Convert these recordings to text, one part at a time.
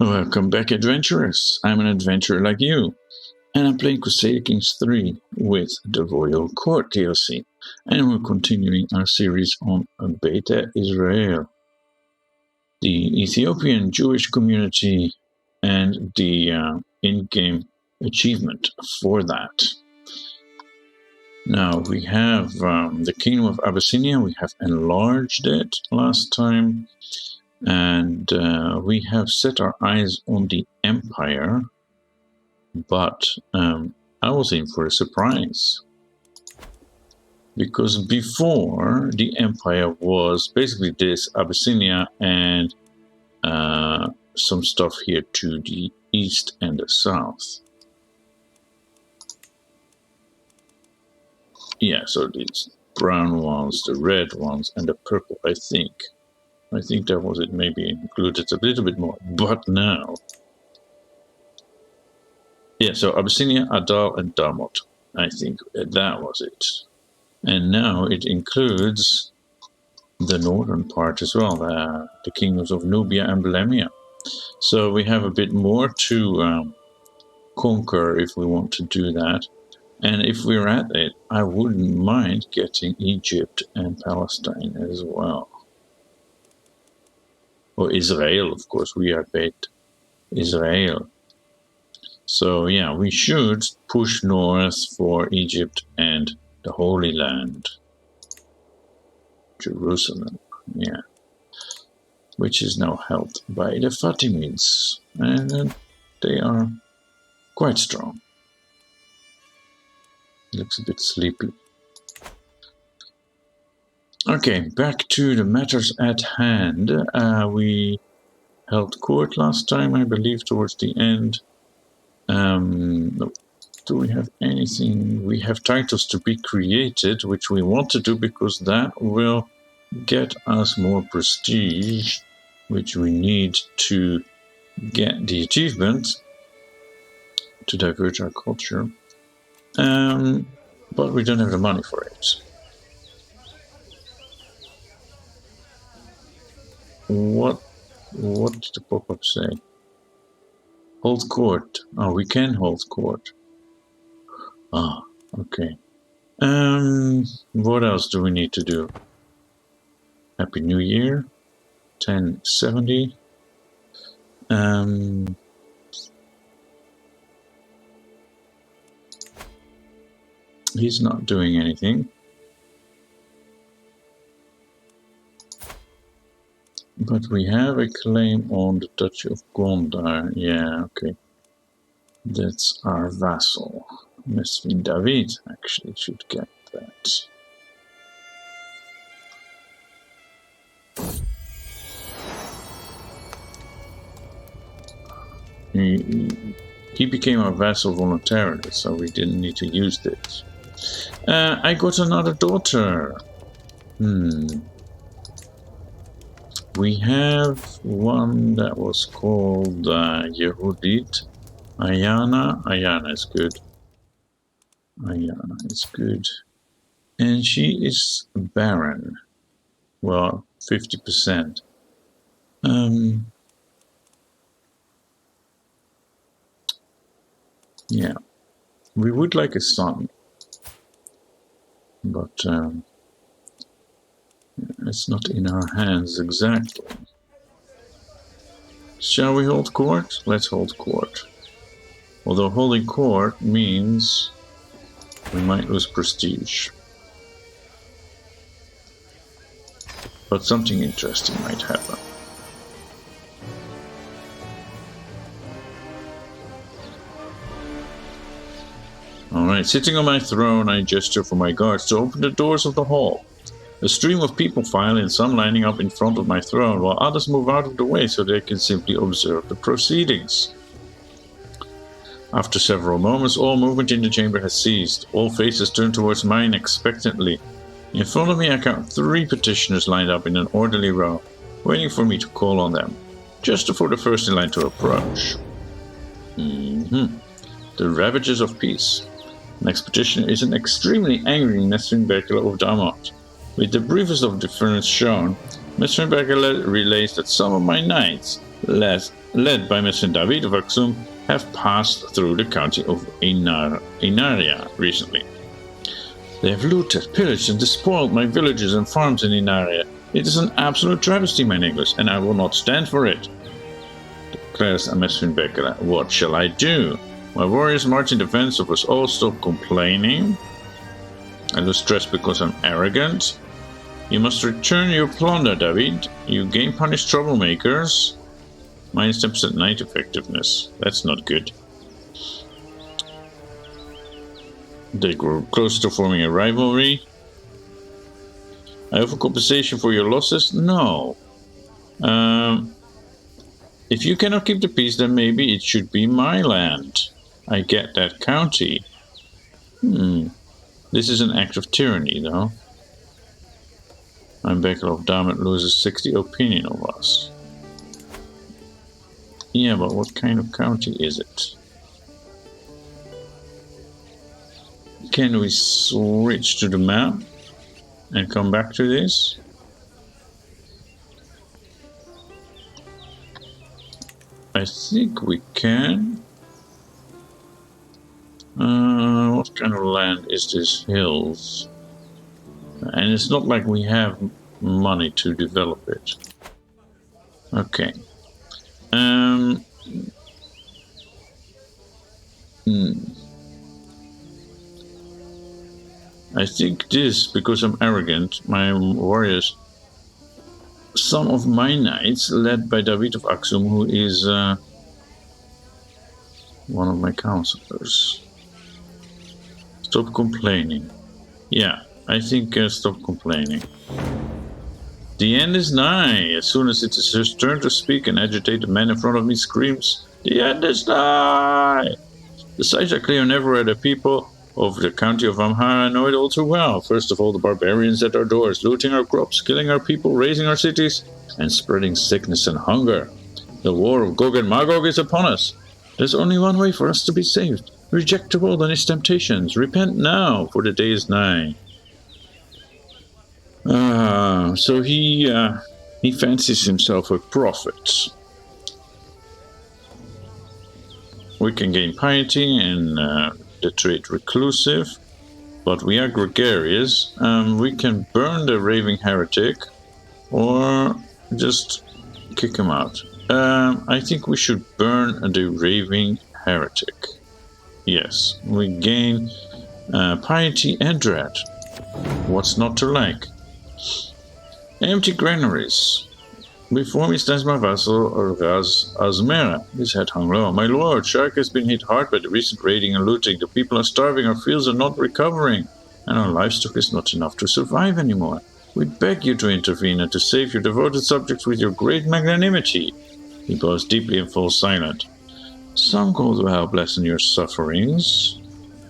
Welcome back, adventurers. I'm an adventurer like you, and I'm playing Crusader Kings III with the Royal Court DLC, and we're continuing our series on Beta Israel, the Ethiopian Jewish community, and the in-game achievement for that. Now, we have the Kingdom of Abyssinia. We have enlarged it last time. And we have set our eyes on the Empire, but I was in for a surprise. Because before, the Empire was basically this, Abyssinia, and some stuff here to the east and the south. Yeah, so these brown ones, the red ones, and the purple, I think. I think that was it, maybe included a little bit more, but now. Yeah, so Abyssinia, Adal, and Damot. I think that was it. And now it includes the northern part as well, the kingdoms of Nubia and Bolemia. So we have a bit more to conquer if we want to do that. And if we're at it, I wouldn't mind getting Egypt and Palestine as well. Or Israel, of course, we are Beit Israel. So yeah, we should push north for Egypt and the Holy Land. Jerusalem, yeah. Which is now held by the Fatimids. And they are quite strong. Looks a bit sleepy. Okay, back to the matters at hand. We held court last time, I believe, towards the end. Do we have anything? We have titles to be created, which we want to do because that will get us more prestige, which we need to get the achievement to diverge our culture. But we don't have the money for it. What did the pop-up say? Hold court. Oh, we can hold court. Ah, okay. What else do we need to do? Happy New Year. 1070. He's not doing anything. But we have a claim on the Duchy of Gondar. Yeah, okay. That's our vassal. Mesvin David actually should get that. He became our vassal voluntarily, so we didn't need to use this. I got another daughter. We have one that was called Yehudit. Ayana is good. Ayana is good. And she is barren. Well, 50%. Yeah. We would like a son. But it's not in our hands exactly. Shall we hold court? Let's hold court. Although holding court means we might lose prestige. But something interesting might happen. Alright, sitting on my throne, I gesture for my guards to open the doors of the hall. A stream of people file in, some lining up in front of my throne, while others move out of the way so they can simply observe the proceedings. After several moments, all movement in the chamber has ceased. All faces turn towards mine expectantly. In front of me, I count 3 petitioners lined up in an orderly row, waiting for me to call on them, just for the first in line to approach. The Ravagers of Peace. Next petitioner is an extremely angry Mesvin Berkele of Damot. With the briefest of deference shown, Mesvin Berkele relays that some of my knights led by Mr. David of Aksum, have passed through the county of Inaria recently. They have looted, pillaged, and despoiled my villages and farms in Inaria. It is an absolute travesty, my neighbors, and I will not stand for it. Declares Amesfin Bekele. What shall I do? My warriors march in defense of us all. Stop complaining. I lose stress because I'm arrogant. You must return your plunder, David. You gain punish troublemakers. Minus 10% night effectiveness. That's not good. They grow close to forming a rivalry. I offer compensation for your losses? No. If you cannot keep the peace, then maybe it should be my land. I get that county. This is an act of tyranny, though. I'm Bekele of Damet loses 60 opinion of us. Yeah, but what kind of county is it? Can we switch to the map and come back to this? I think we can. What kind of land is this? Hills. And it's not like we have money to develop it. Okay. I think this, because I'm arrogant, my warriors, some of my knights, led by David of Aksum, who is one of my counselors. Stop complaining. Yeah, I think stop complaining. The end is nigh. As soon as it is his turn to speak, and agitate, the man in front of me screams, "The end is nigh!" The sights are clear and everywhere. The people of the county of Amhara know it all too well. First of all, the barbarians at our doors, looting our crops, killing our people, razing our cities, and spreading sickness and hunger. The war of Gog and Magog is upon us. There's only one way for us to be saved. Reject the world and its temptations. Repent now, for the day is nigh. So he fancies himself a prophet. We can gain piety and the trait reclusive, but we are gregarious. We can burn the raving heretic or just kick him out. I think we should burn the raving heretic. Yes, we gain piety and dread. What's not to like? Empty granaries. Before me stands my vassal, Raz Azmera. His head hung low. My lord, Shark has been hit hard by the recent raiding and looting. The people are starving, our fields are not recovering, and our livestock is not enough to survive anymore. We beg you to intervene and to save your devoted subjects with your great magnanimity. He bows deeply and falls silent. Some call to help lessen your sufferings.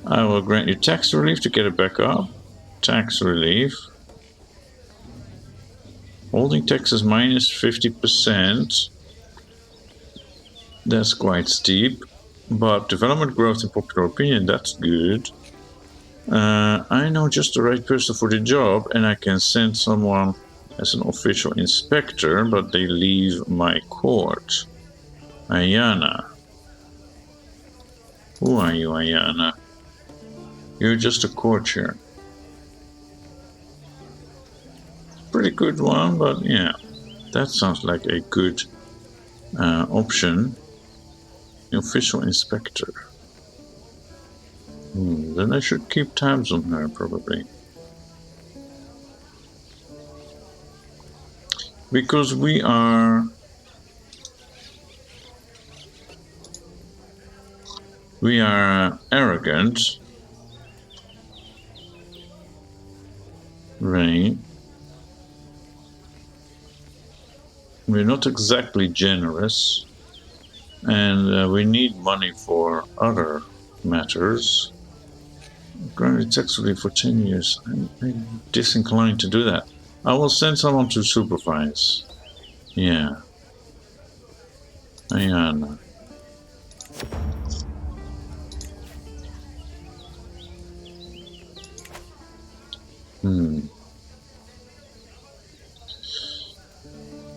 I will grant you tax relief to get it back up. Tax relief. Holding taxes minus 50%. That's quite steep. But development growth in popular opinion, that's good. I know just the right person for the job, and I can send someone as an official inspector, but they leave my court. Ayana. Who are you, Ayana? You're just a courtier. Pretty good one, but yeah, that sounds like a good option. Official inspector. Then I should keep tabs on her, probably. Because we are arrogant, right? We're not exactly generous, and we need money for other matters. Granted tax relief for 10 years. I'm disinclined to do that. I will send someone to supervise. Yeah. Ayana.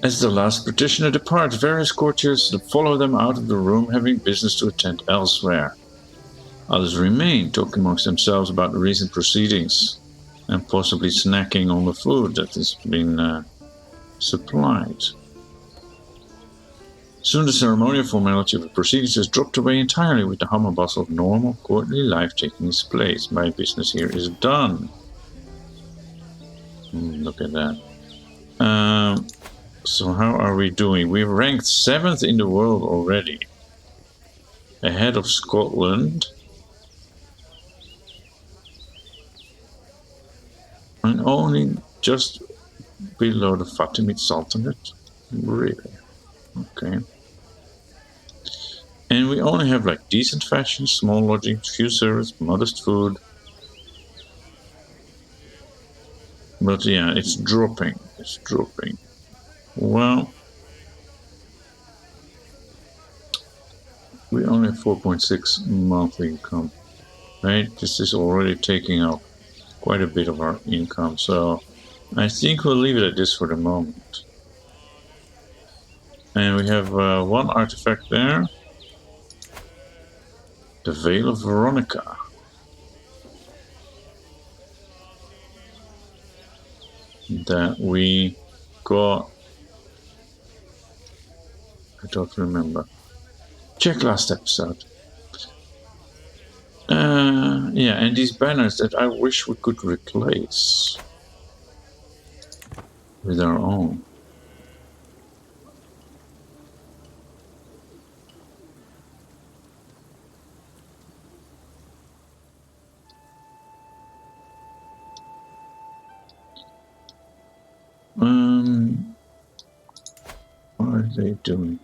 As the last petitioner departs, various courtiers follow them out of the room, having business to attend elsewhere. Others remain, talking amongst themselves about the recent proceedings and possibly snacking on the food that has been supplied. Soon the ceremonial formality of the proceedings is dropped away entirely, with the hum and bustle of normal courtly life taking its place. My business here is done. Look at that. So how are we doing? We're ranked 7th in the world already. Ahead of Scotland. And only just below the Fatimid Sultanate. Really? Okay. And we only have like decent fashion, small lodgings, few service, modest food. But yeah, it's dropping. It's dropping. Well, we only have 4.6 monthly income, right? This is already taking up quite a bit of our income, so I think we'll leave it at this for the moment. And we have one artifact there. The Veil of Veronica. That we got. I don't remember. Check last episode. Yeah, and these banners that I wish we could replace with our own. What are they doing?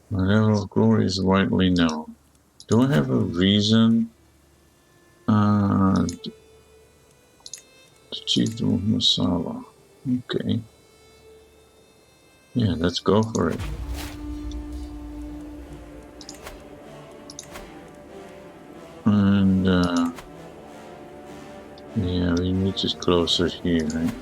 My level of glory is widely known. Do I have a reason? The Chiefdom of Masala. Okay. Yeah, let's go for it. And yeah, we need it closer here, right?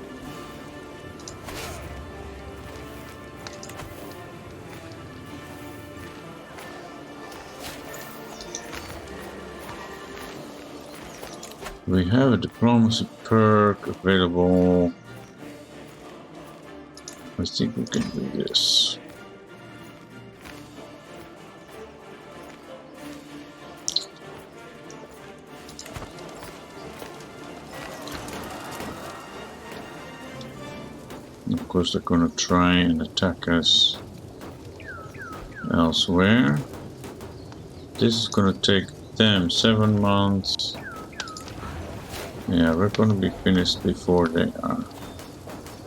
We have a diplomacy perk available. I think we can do this. Of course, they're going to try and attack us elsewhere. This is going to take them 7 months. Yeah, we're going to be finished before they are.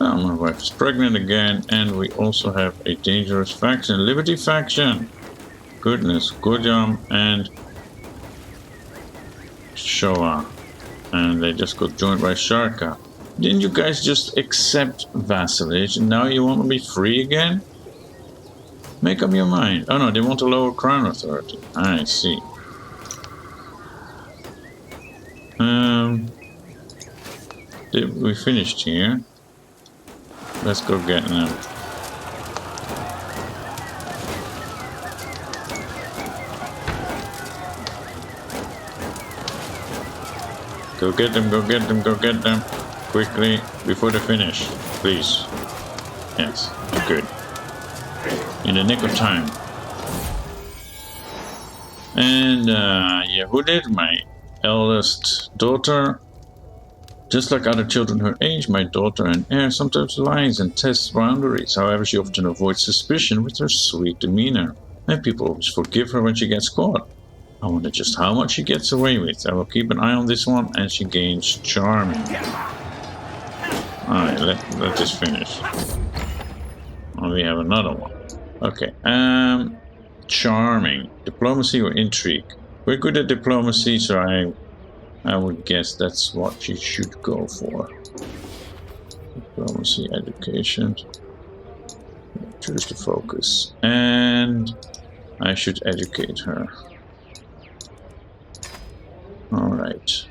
Oh, my wife is pregnant again, and we also have a dangerous faction, Liberty faction. Goodness, Gojam and Showa, and they just got joined by Sharka. Didn't you guys just accept vassalage, and now you want to be free again? Make up your mind. Oh no, they want a lower crown authority. I see. We finished here. Let's go get them. Go get them, go get them, go get them. Quickly, before they finish, please. Yes, good. In the nick of time. And, Yehudit, my eldest daughter. Just like other children her age, my daughter and heir sometimes lies and tests boundaries. However, she often avoids suspicion with her sweet demeanor. And people always forgive her when she gets caught. I wonder just how much she gets away with. I will keep an eye on this one, and she gains charming. Alright, let this finish. Oh, we have another one. Okay, charming. Diplomacy or intrigue? We're good at diplomacy, so I would guess that's what you should go for. Diplomacy, education. Choose the focus. And I should educate her. Alright.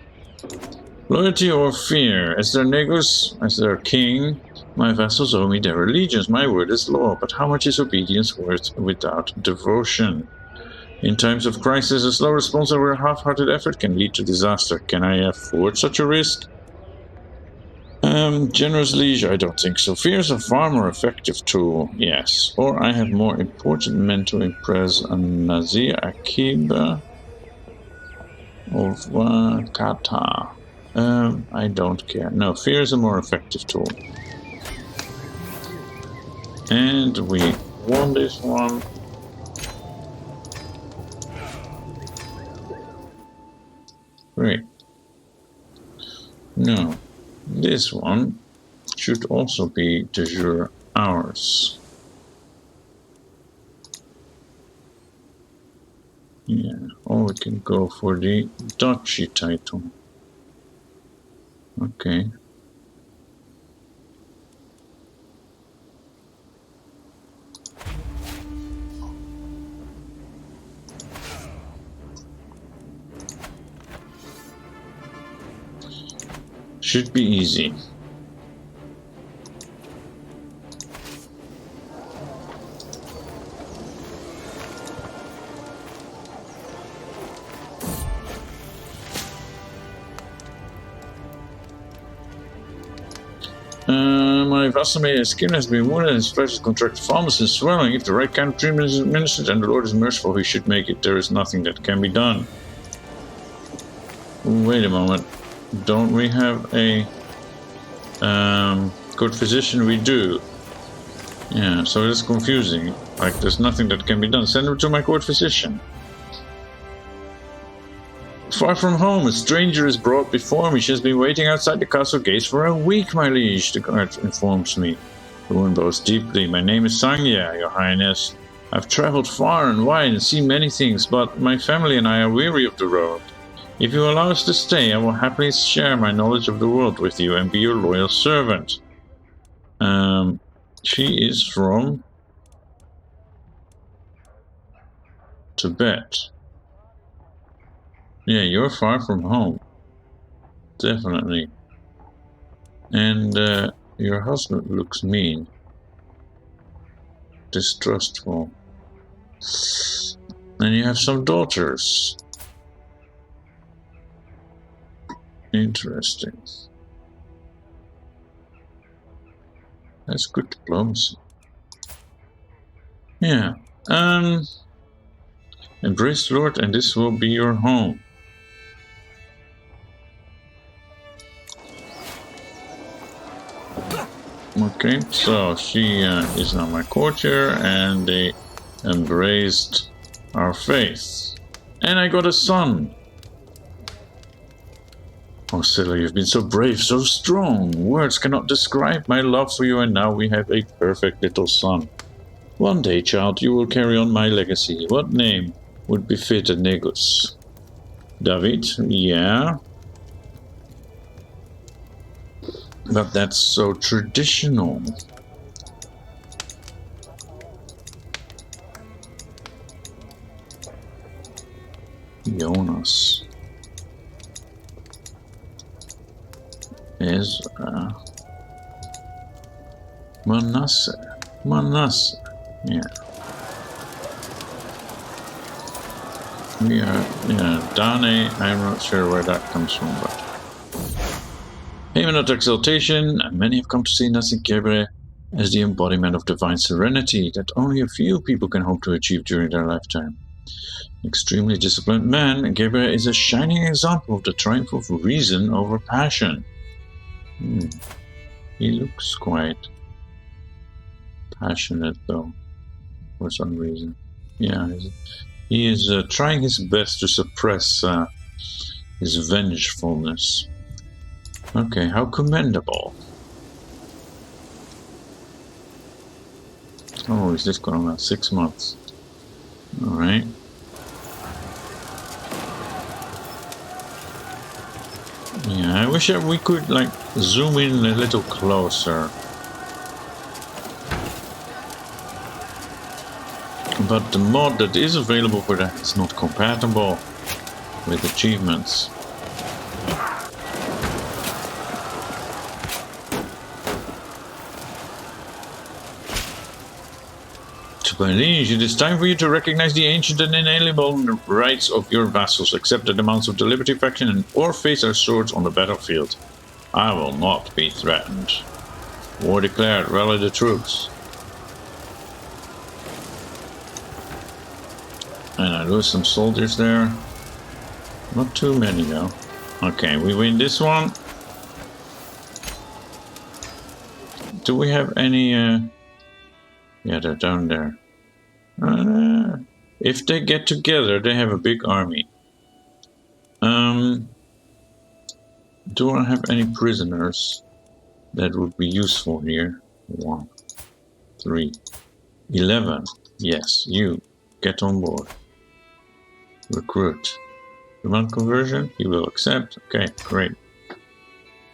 Loyalty or fear? As their negus, as their king, my vassals owe me their allegiance. My word is law, but how much is obedience worth without devotion? In times of crisis, a slow response or a half-hearted effort can lead to disaster. Can I afford such a risk? Generous leisure, I don't think so. Fear is a far more effective tool, yes. Or I have more important men to impress. Nazir Akiba of Kata. I don't care. No, fear is a more effective tool. And we won this one. Great. No. This one should also be de jure ours. Yeah, or we can go for the duchy title. Okay. Should be easy. My vassal skin has been wounded and his flesh is contracted farmers and swelling. If the right kind of treatment is administered and the Lord is merciful, he should make it. There is nothing that can be done. Wait a moment. Don't we have a court physician? We do. Yeah, so it's confusing. Like, there's nothing that can be done. Send him to my court physician. Far from home, a stranger is brought before me. She has been waiting outside the castle gates for a week, my liege, the guard informs me. The woman bows deeply. My name is Sangya, your highness. I've traveled far and wide and seen many things, but my family and I are weary of the road. If you allow us to stay, I will happily share my knowledge of the world with you and be your loyal servant. She is from Tibet. Yeah, you're far from home. Definitely. And your husband looks mean. Distrustful. And you have some daughters. Interesting. That's good diplomacy. Yeah. Embrace the Lord, and this will be your home. Okay, so she is now my courtier, and they embraced our faith. And I got a son. Oh, Scylla, you've been so brave, so strong. Words cannot describe my love for you, and now we have a perfect little son. One day, child, you will carry on my legacy. What name would befit a negus? David? Yeah. But that's so traditional. Jonas. Ezra. Manasseh. Manasseh. Yeah. Yeah, Dane, I'm not sure where that comes from, but Haven of exaltation, and many have come to see Nasi Gebre as the embodiment of divine serenity that only a few people can hope to achieve during their lifetime. Extremely disciplined man, Gebre is a shining example of the triumph of reason over passion. He looks quite passionate, though, for some reason. Yeah, he is trying his best to suppress his vengefulness. Okay, how commendable. Oh, is this going to last 6 months? Alright. Yeah, I wish we could, like, zoom in a little closer. But the mod that is available for that is not compatible with achievements. To my lineage, it is time for you to recognize the ancient and inalienable rights of your vassals, accept the demands of the Liberty faction, and or face our swords on the battlefield. I will not be threatened. War declared, rally the troops. And I lose some soldiers there. Not too many though. Okay, we win this one. Do we have any... Yeah, they're down there. If they get together, they have a big army. Do I have any prisoners that would be useful here? 1, 3, 11. Yes, you. Get on board. Recruit. Demand conversion, he will accept. Okay, great.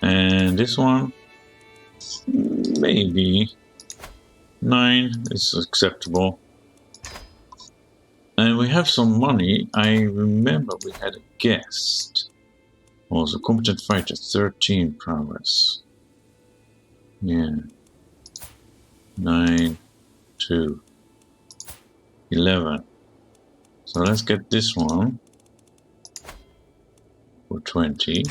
And this one, maybe 9 is acceptable. And we have some money. I remember we had a guest. Also, competent fighter, 13 prowess. Yeah. 9, 2, 11. So let's get this one for 20.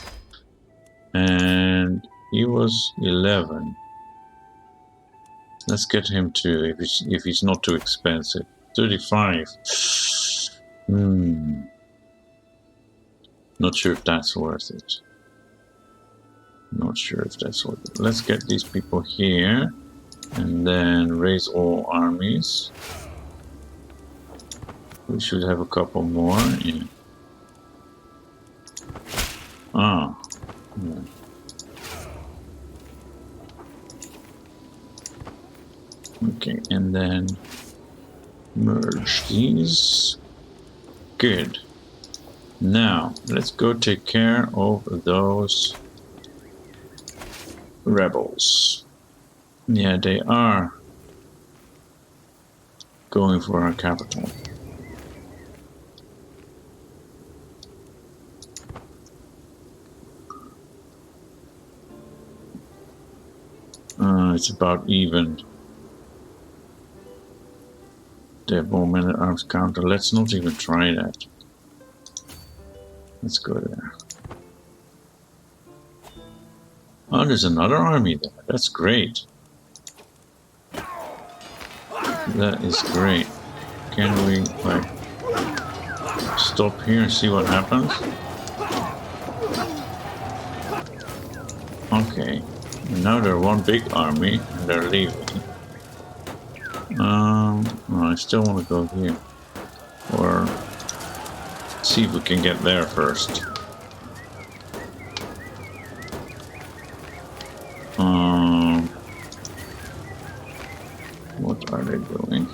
And he was 11. Let's get him to, if he's not too expensive. 35. Not sure if that's worth it. Not sure if that's worth it. Let's get these people here. And then raise all armies. We should have a couple more. Yeah. Ah. Yeah. Okay, and then merge these. Good. Now, let's go take care of those rebels. Yeah, they are going for our capital. It's about even. They have more men at arms counter. Let's not even try that. Let's go there. Oh, there's another army there. That's great. That is great. Can we, like, stop here and see what happens? Okay. Now they're one big army and they're leaving. I still want to go here. Or see if we can get there first. What are they doing?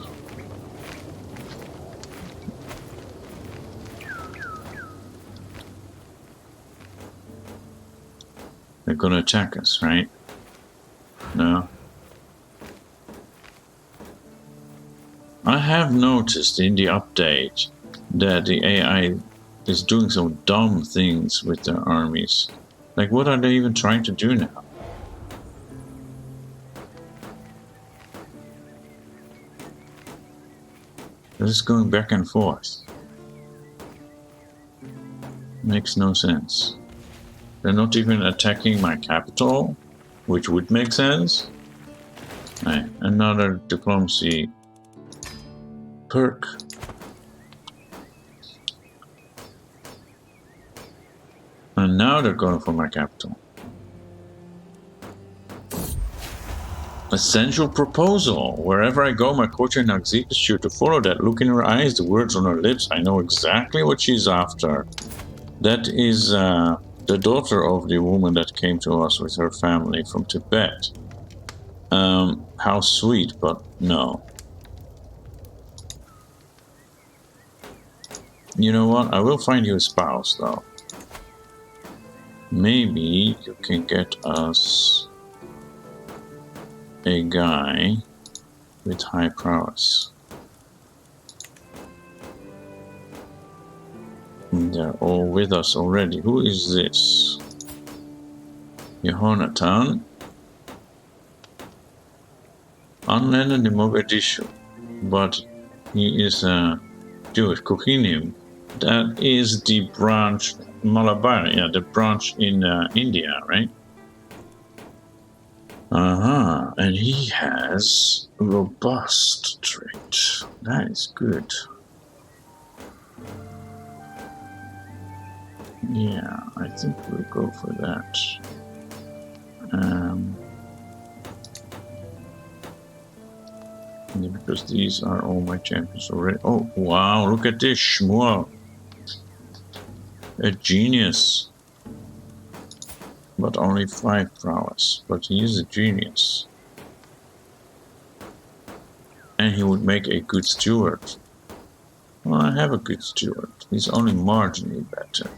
They're gonna attack us, right? No. I have noticed in the update that the AI is doing some dumb things with their armies. Like, what are they even trying to do now? They're just going back and forth. Makes no sense. They're not even attacking my capital, which would make sense. Right, another diplomacy perk. And now they're going for my capital. Essential proposal. Wherever I go, my courtier Nagzik is sure to follow. That look in her eyes, the words on her lips. I know exactly what she's after. That is the daughter of the woman that came to us with her family from Tibet. How sweet, but no. You know what? I will find you a spouse, though. Maybe you can get us a guy with high prowess. They're all with us already. Who is this? Yehonatan. Unlanded in Mogadishu. But he is Jewish. Kohinim. That is the branch, Malabar, yeah, the branch in India, right? And he has a robust trait. That is good. Yeah, I think we'll go for that. Yeah, because these are all my champions already. Oh, wow, look at this, Shmuel. A genius. But only 5 prowess. But he is a genius. And he would make a good steward. Well, I have a good steward. He's only marginally better.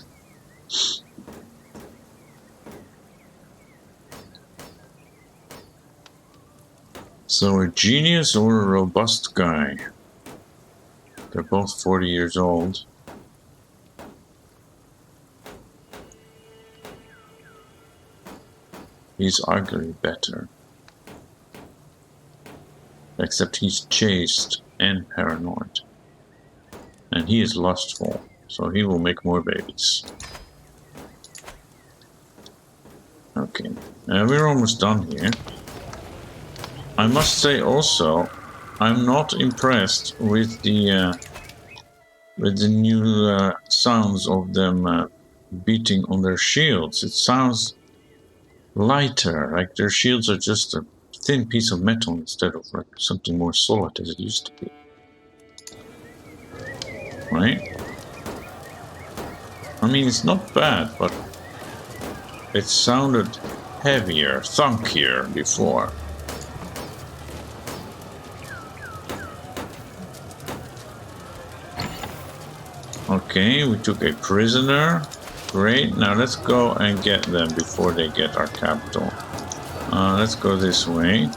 So a genius or a robust guy? They're both 40 years old. He's arguably better. Except he's chaste and paranoid. And he is lustful, so he will make more babies. Okay, we're almost done here. I must say also, I'm not impressed with the new sounds of them beating on their shields. It sounds lighter, like their shields are just a thin piece of metal instead of like something more solid as it used to be. Right? I mean, it's not bad, but it sounded heavier, thunkier before. Okay, we took a prisoner. Great, now let's go and get them before they get our capital. Let's go this way.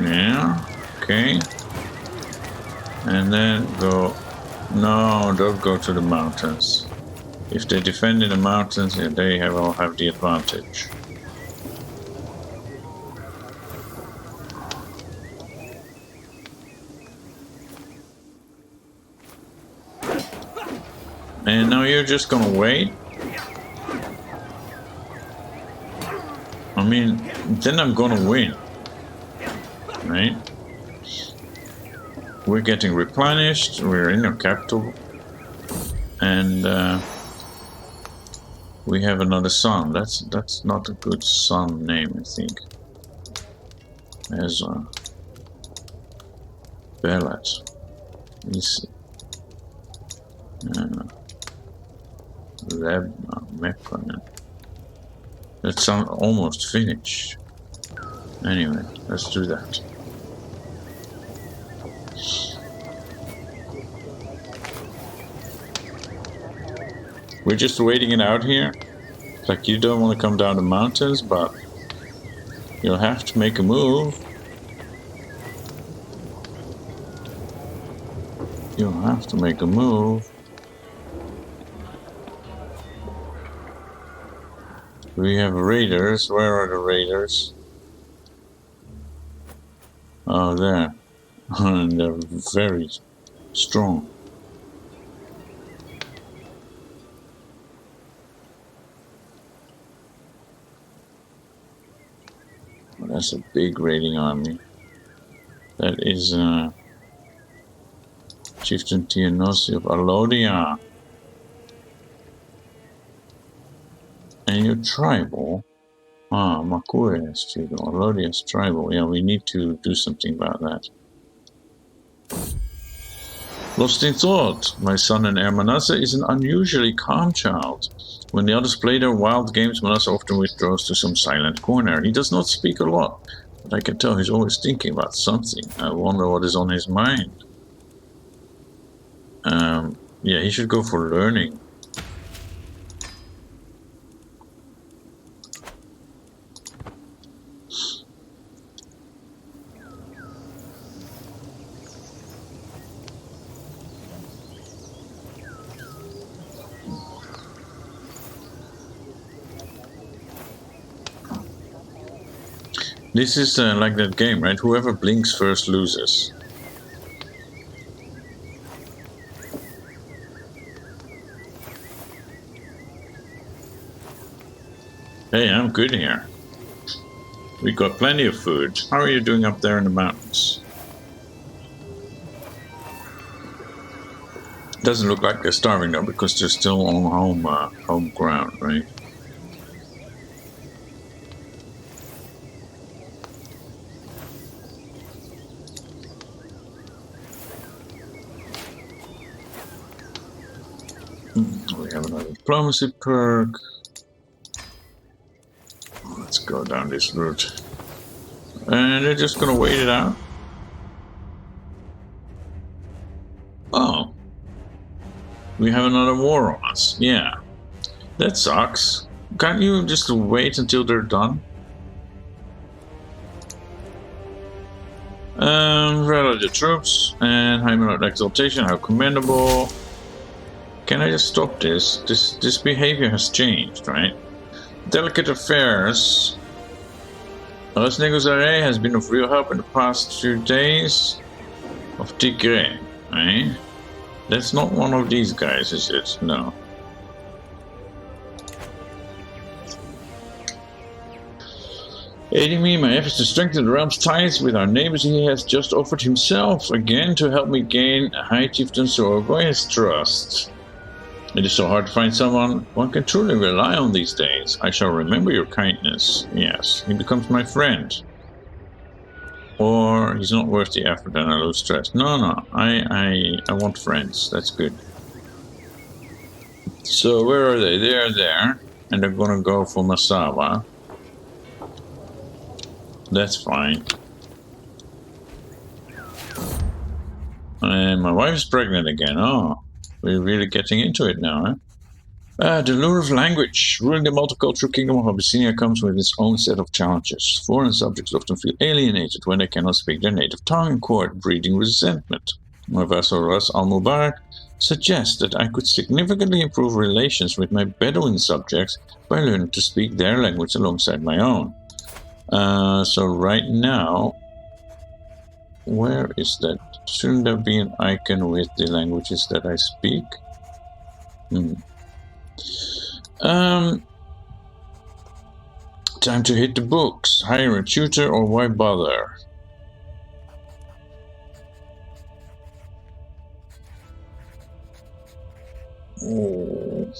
Yeah, okay. And then go... No, don't go to the mountains. If they defend in the mountains, they all have the advantage. And now you're just gonna wait? I mean, then I'm gonna win. Right? We're getting replenished, we're in our capital. And we have another son. That's not a good son name, I think. Ezra. Belat. Isi. Lebna, Mekonen. That sounds almost finished. Anyway, let's do that. We're just waiting it out here. Like, you don't want to come down the mountains, but you'll have to make a move. You'll have to make a move. We have raiders. Where are the raiders? Oh, there. And they're very strong. Well, that's a big raiding army. That is Chieftain Tianosi of Alodia. And you're tribal. Makure is tribal. Alodia is tribal. Yeah, we need to do something about that. Lost in thought. My son and heir Manasseh is an unusually calm child. When the others play their wild games, Manasseh often withdraws to some silent corner. He does not speak a lot, but I can tell he's always thinking about something. I wonder what is on his mind. Yeah, he should go for learning. This is like that game, right? Whoever blinks first loses. Hey, I'm good here. We got plenty of food. How are you doing up there in the mountains? Doesn't look like they're starving though, because they're still on home ground, right? We have another diplomacy perk. Let's go down this route. And they're just gonna wait it out. Oh. We have another war on us. Yeah. That sucks. Can't you just wait until they're done? Rally the troops and Heimerod exaltation, how commendable. Can I just stop this? This behavior has changed, right? Delicate affairs. Ras Negozare has been of real help in the past few days. Of CK3, right? That's not one of these guys, is it? No. Aiding me in my efforts to strengthen the realm's ties with our neighbors, he has just offered himself again to help me gain High Chieftain Sorgoy's trust. It is so hard to find someone one can truly rely on these days. I shall remember your kindness. Yes, he becomes my friend. Or he's not worth the effort and I lose stress. No, I want friends. That's good. So where are they? They are there. And they're gonna go for Masawa. That's fine. And my wife is pregnant again. Oh, we're really getting into it now, huh? The lure of language. Ruling the multicultural kingdom of Abyssinia comes with its own set of challenges. Foreign subjects often feel alienated when they cannot speak their native tongue in court, breeding resentment. My vassal Ras al-Mubarak suggests that I could significantly improve relations with my Bedouin subjects by learning to speak their language alongside my own. So right now, where is that? Shouldn't there be an icon with the languages that I speak? Time to hit the books. Hire a tutor or why bother? Oh.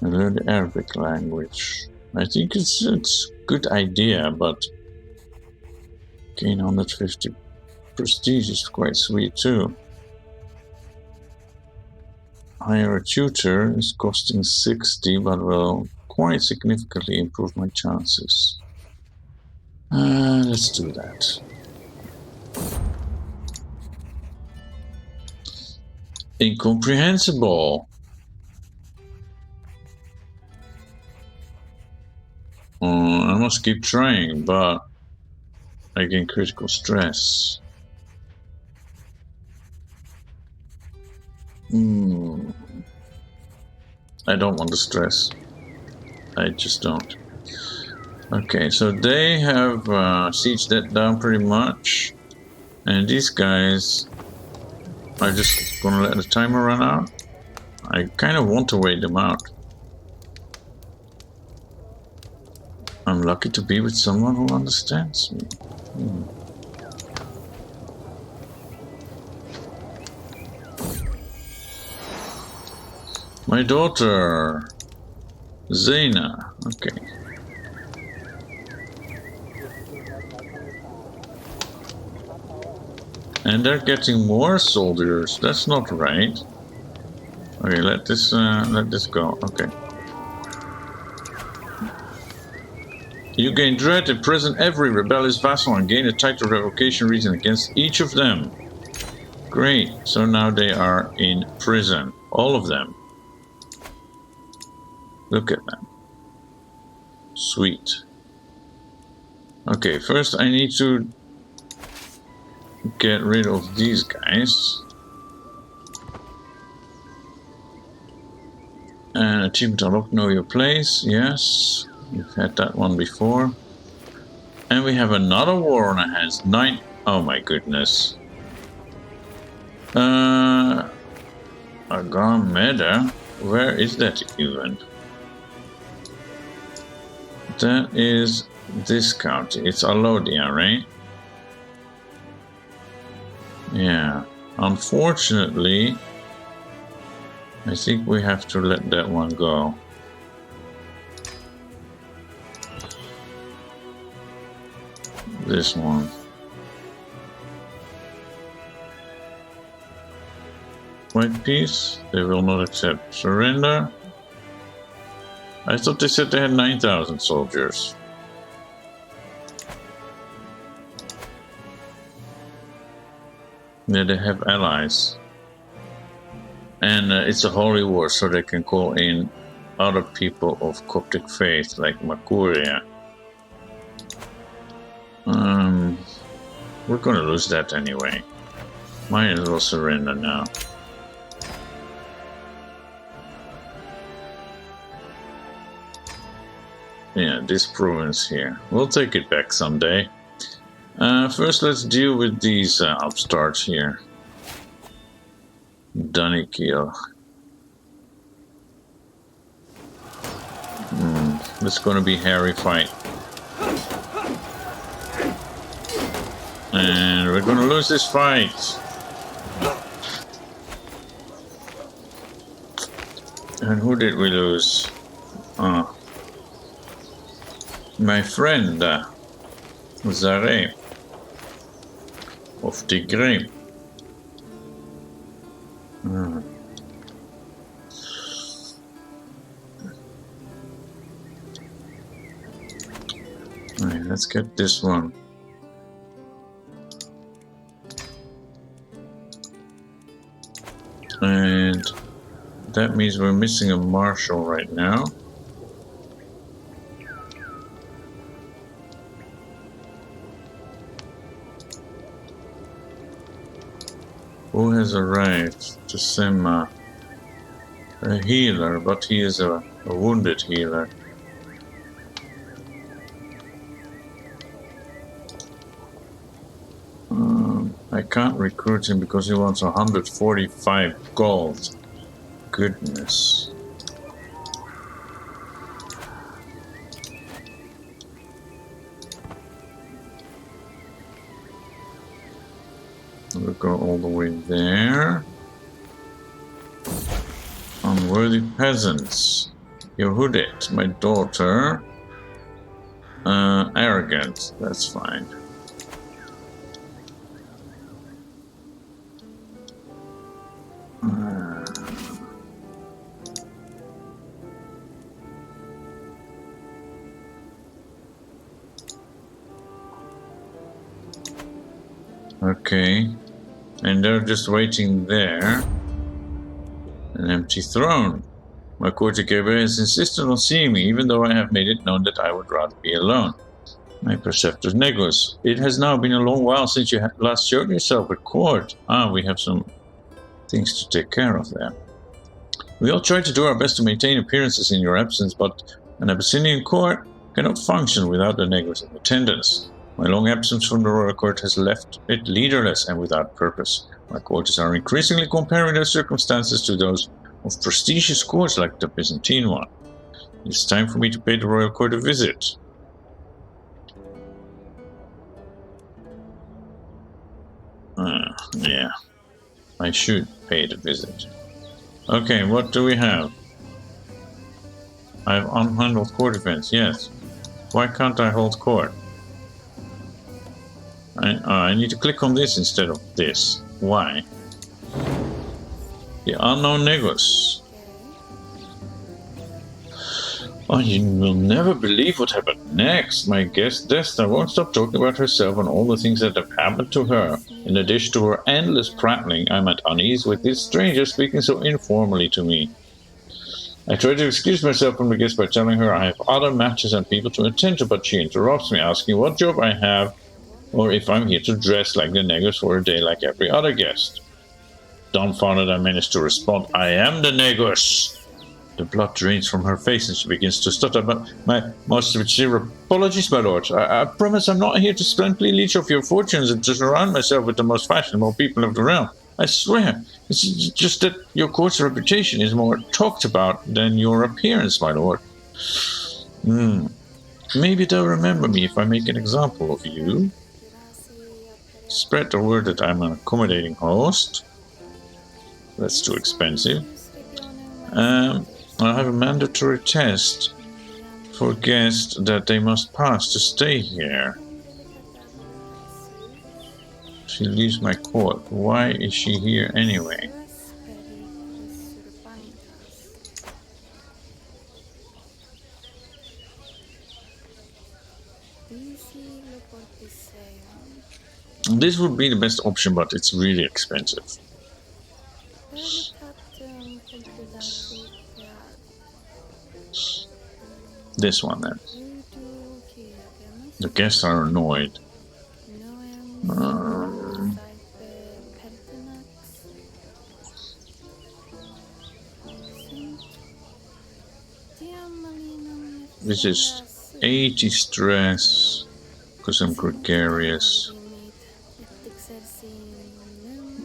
I learned the Arabic language. I think it's a good idea, but gain 150 prestige is quite sweet too. Hire a tutor is costing 60, but will quite significantly improve my chances. Let's do that. Incomprehensible. I must keep trying, but I gain critical stress. I don't want the stress. I just don't. Okay, so they have sieged that down pretty much. And these guys are just gonna let the timer run out. I kind of want to wait them out. I'm lucky to be with someone who understands me. My daughter, Zaina. Okay. And they're getting more soldiers. That's not right. Okay, let this go. Okay. You gain dread, imprison every rebellious vassal, and gain a title revocation reason against each of them. Great. So now they are in prison. All of them. Look at them. Sweet. Okay, first I need to get rid of these guys. And achievement unlocked, know your place. Yes, you've had that one before. And we have another war on our hands. 9. Oh my goodness. Agameda? Where is that even? That is this county. It's Alodia, right? Yeah. Unfortunately, I think we have to let that one go. This one. White peace. They will not accept surrender. I thought they said they had 9,000 soldiers. Yeah, they have allies. And it's a holy war, so they can call in other people of Coptic faith, like Makuria. We're gonna lose that anyway. Might as well surrender now. Yeah, this province here. We'll take it back someday. First, let's deal with these upstarts here. Dunikil. It's gonna be a hairy fight. And we're gonna lose this fight. And who did we lose? My friend, Zare of Tigray. Alright, let's get this one. And that means we're missing a marshal right now. Who has arrived? To Sema. A healer, but he is a wounded healer. I can't recruit him because he wants 145 gold. Goodness. We'll go all the way there. Unworthy peasants. Yehudit, my daughter. Arrogant, that's fine. Okay, and they're just waiting there. An empty throne. My courtier has insisted on seeing me, even though I have made it known that I would rather be alone. My preceptor Negus, it has now been a long while since you last showed yourself at court. We have some things to take care of there. We all try to do our best to maintain appearances in your absence, but an Abyssinian court cannot function without the Negus in attendance. My long absence from the royal court has left it leaderless and without purpose. My courtiers are increasingly comparing their circumstances to those of prestigious courts like the Byzantine one. It's time for me to pay the royal court a visit. Yeah, I should pay the visit. Okay, what do we have? I have unhandled court events, yes. Why can't I hold court? I need to click on this instead of this. Why? The unknown Negus. Oh, you will never believe what happened next. My guest Desta won't stop talking about herself and all the things that have happened to her. In addition to her endless prattling, I'm at unease with this stranger speaking so informally to me. I try to excuse myself from the guest by telling her I have other matches and people to attend to, but she interrupts me, asking what job I have, or if I'm here to dress like the Negus for a day like every other guest. Dumbfounded, I managed to respond, I am the Negus. The blood drains from her face and she begins to stutter. But my most sincere apologies, my lord. I promise I'm not here to splendidly leech off your fortunes and to surround myself with the most fashionable people of the realm. I swear, it's just that your court's reputation is more talked about than your appearance, my lord. Maybe they'll remember me if I make an example of you. Spread the word that I'm an accommodating host. That's too expensive. I'll have a mandatory test for guests that they must pass to stay here. She leaves my court. Why is she here anyway? This would be the best option, but it's really expensive. This one then. The guests are annoyed. This is 80 stress because I'm gregarious.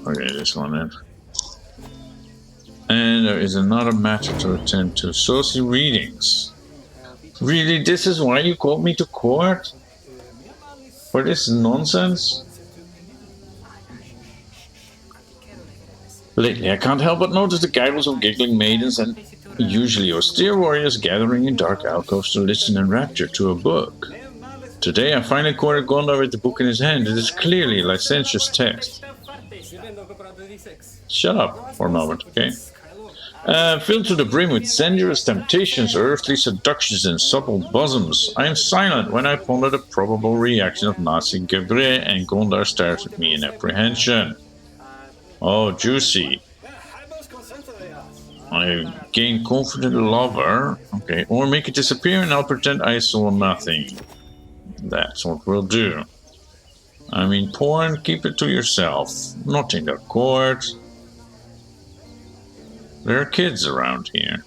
Okay, this one then. And there is another matter to attend to. Saucy readings. Really, this is why you called me to court? For this nonsense? Lately, I can't help but notice the gables of giggling maidens and usually austere warriors gathering in dark alcoves to listen in rapture to a book. Today, I finally cornered Gondar with the book in his hand. It is clearly a licentious text. Shut up for a moment, okay? Filled to the brim with sensuous temptations, earthly seductions, and subtle bosoms, I am silent when I ponder the probable reaction of Nazi Gebre, and Gondar stares at me in apprehension. Oh, juicy. I gain confident lover, okay, or make it disappear and I'll pretend I saw nothing. That's what we'll do. I mean, porn, keep it to yourself, not in the court. There are kids around here.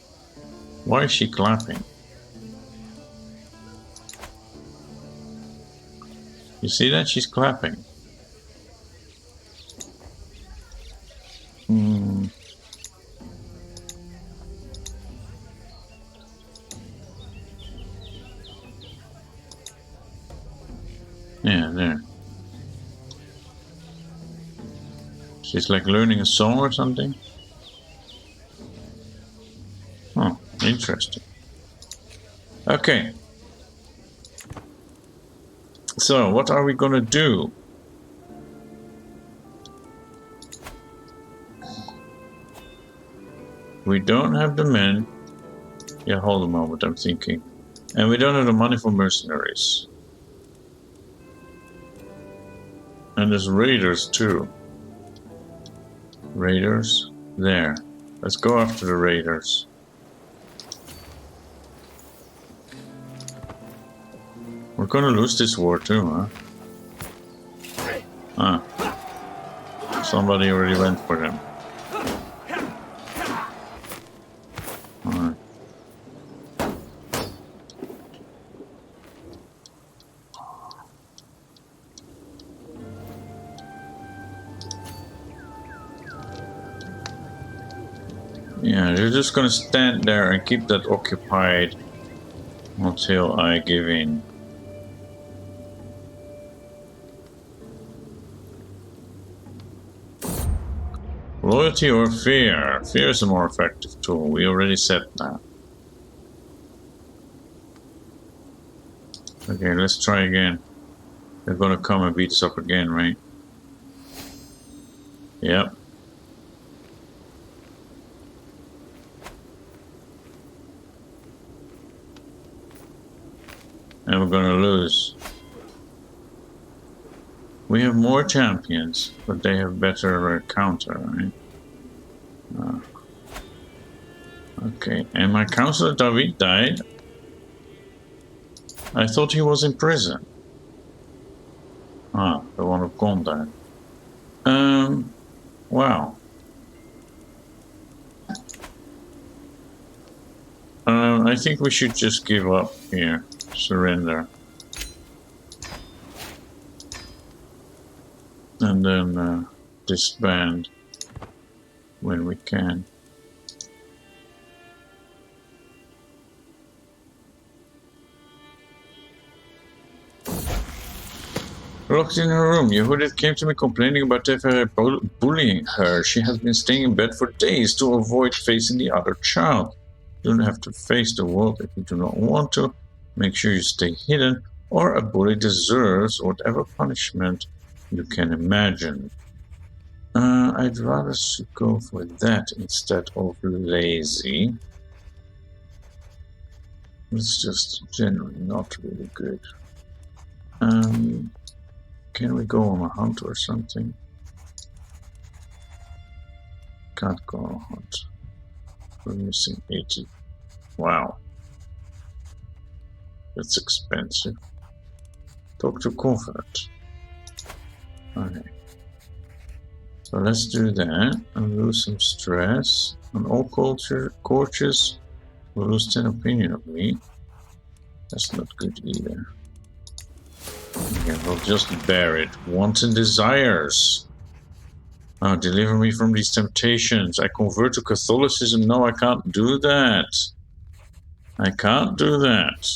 Why is she clapping? You see that? She's clapping. Yeah, there. She's like learning a song or something. Oh, interesting. Okay. So, what are we gonna do? We don't have the men. Yeah, hold a moment, I'm thinking. And we don't have the money for mercenaries. And there's raiders too. Raiders? There. Let's go after the raiders. We're gonna lose this war too, huh? Ah. Somebody already went for them. Alright. Yeah, they're just gonna stand there and keep that occupied until I give in. Loyalty or fear? Fear is a more effective tool. We already said that. Okay, let's try again. They're gonna come and beat us up again, right? Yep. And we're gonna lose. We have more champions, but they have better counter, right? Okay, and my counselor David died. I thought he was in prison. Ah, the one of Gondar. Wow. I think we should just give up here. Surrender. And then disband when we can. Locked in her room, Yehudit came to me complaining about Teferet bullying her. She has been staying in bed for days to avoid facing the other child. You don't have to face the world if you do not want to. Make sure you stay hidden, or a bully deserves whatever punishment you can imagine. I'd rather go for that instead of lazy. It's just generally not really good. Can we go on a hunt or something? Can't go on a hunt. We're missing 80. Wow. That's expensive. Talk to Comfort. Okay. So let's do that and lose some stress. On all coaches will lose 10 opinion of me. That's not good either. Okay, we'll just bear it. Wants and desires. Deliver me from these temptations. I convert to Catholicism. No, I can't do that. I can't do that.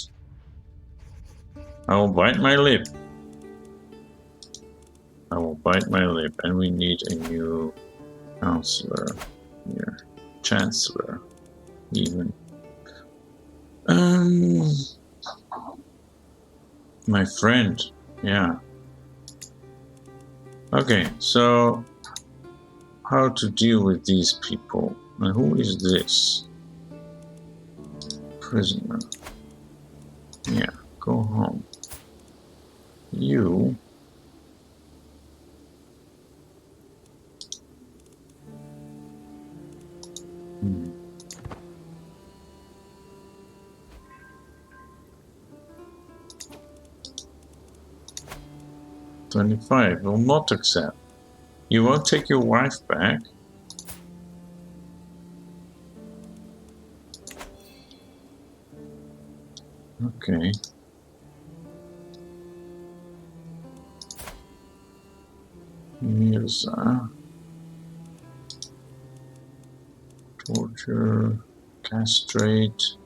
I will bite my lip. I will bite my lip. And we need a new counselor here. Chancellor, even. My friend. Yeah. Okay, so how to deal with these people? And who is this? Prisoner. Yeah, go home. You. Hmm. $25 will not accept. You won't take your wife back. Okay. Mirza. Torture. Castrate.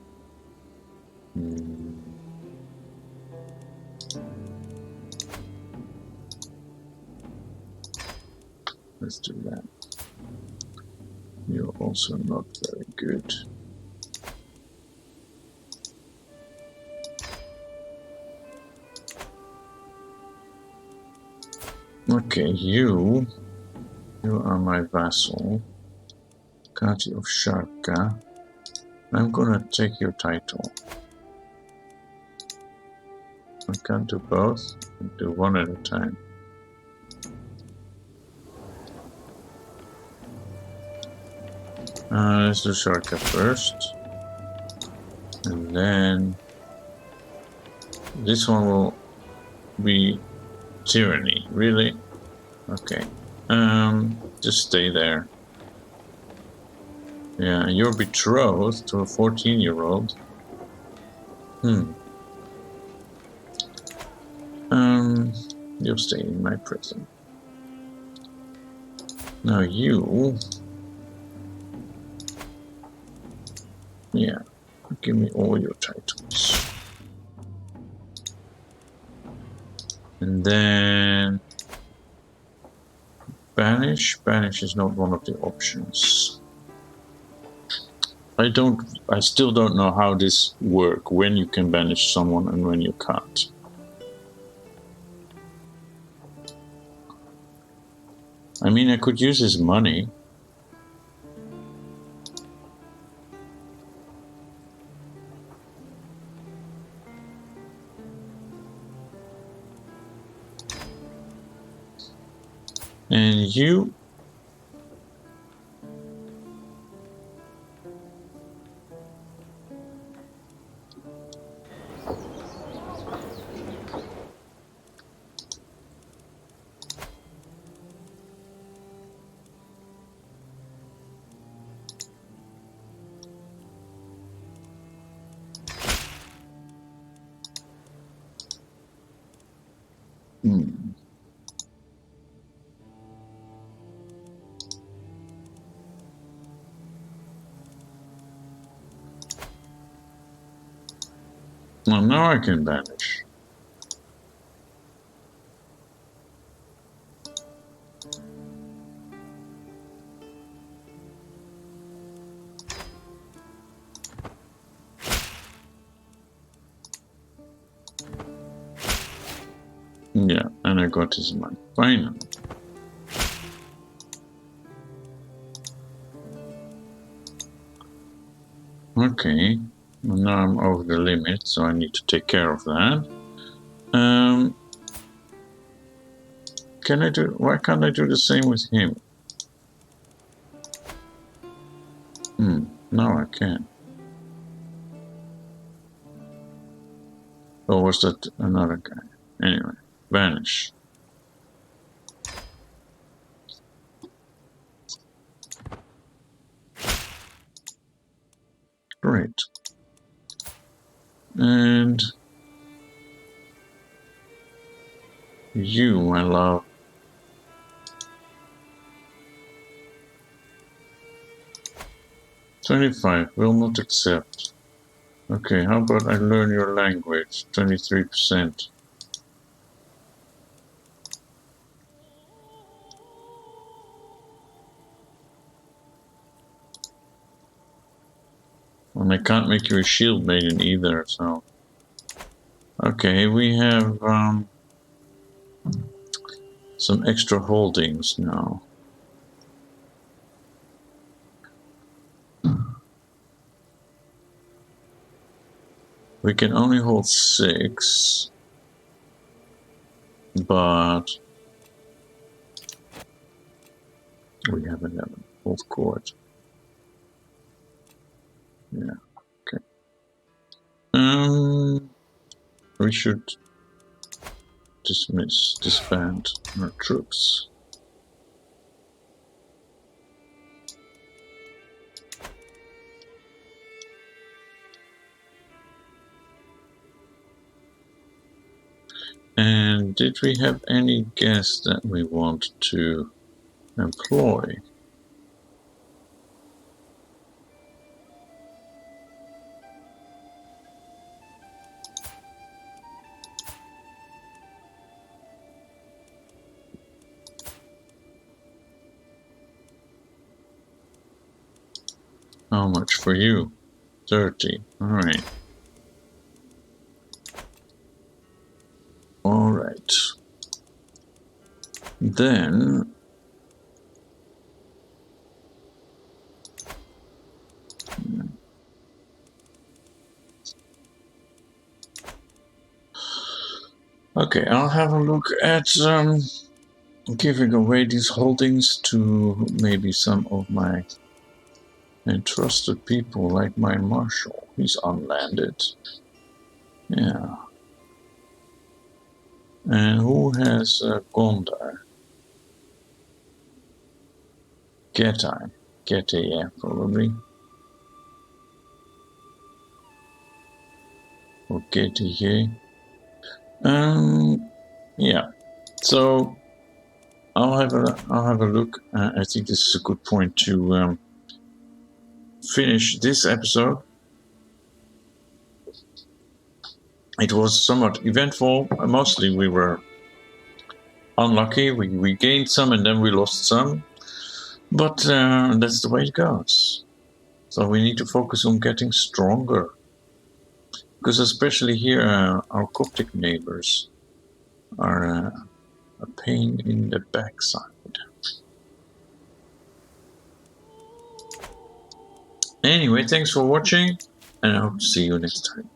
Let's do that. You're also not very good. Okay, you are my vassal. County of Sharka. I'm gonna take your title. I can't do both. I can do one at a time. Let's do Sharka first. And then this one will be tyranny. Really? Okay. Just stay there. Yeah, you're betrothed to a 14-year-old. You'll stay in my prison. Now you... Yeah, give me all your titles. And then... Banish? Banish is not one of the options. I still don't know how this works, when you can banish someone and when you can't. I mean, I could use his money. And you... Well, now I can banish. Yeah, and I got his money. Finally. Okay. Well, now I'm over the limit, so I need to take care of that. Why can't I do the same with him? Now I can. Or was that another guy? Anyway, vanish. Great. And you, my love. $25 will not accept. Okay, how about I learn your language? 23%. And I can't make you a shield maiden either, so. Okay, we have some extra holdings now. We can only hold 6, but we have 11. Hold court. Yeah, okay. We should disband our troops. And did we have any guests that we want to employ? How much for you? 30. Alright. Alright. Then okay, I'll have a look at giving away these holdings to maybe some of my entrusted people, like my marshal. He's unlanded. Yeah. And who has Gondar? Getai. Getai, yeah, probably. Or Getai. Yeah. So I'll have a look. I think this is a good point to finish this episode. It was somewhat eventful. Mostly we were unlucky. We gained some and then we lost some. But that's the way it goes. So we need to focus on getting stronger. Because especially here, our Coptic neighbors are a pain in the backside. Anyway, thanks for watching, and I hope to see you next time.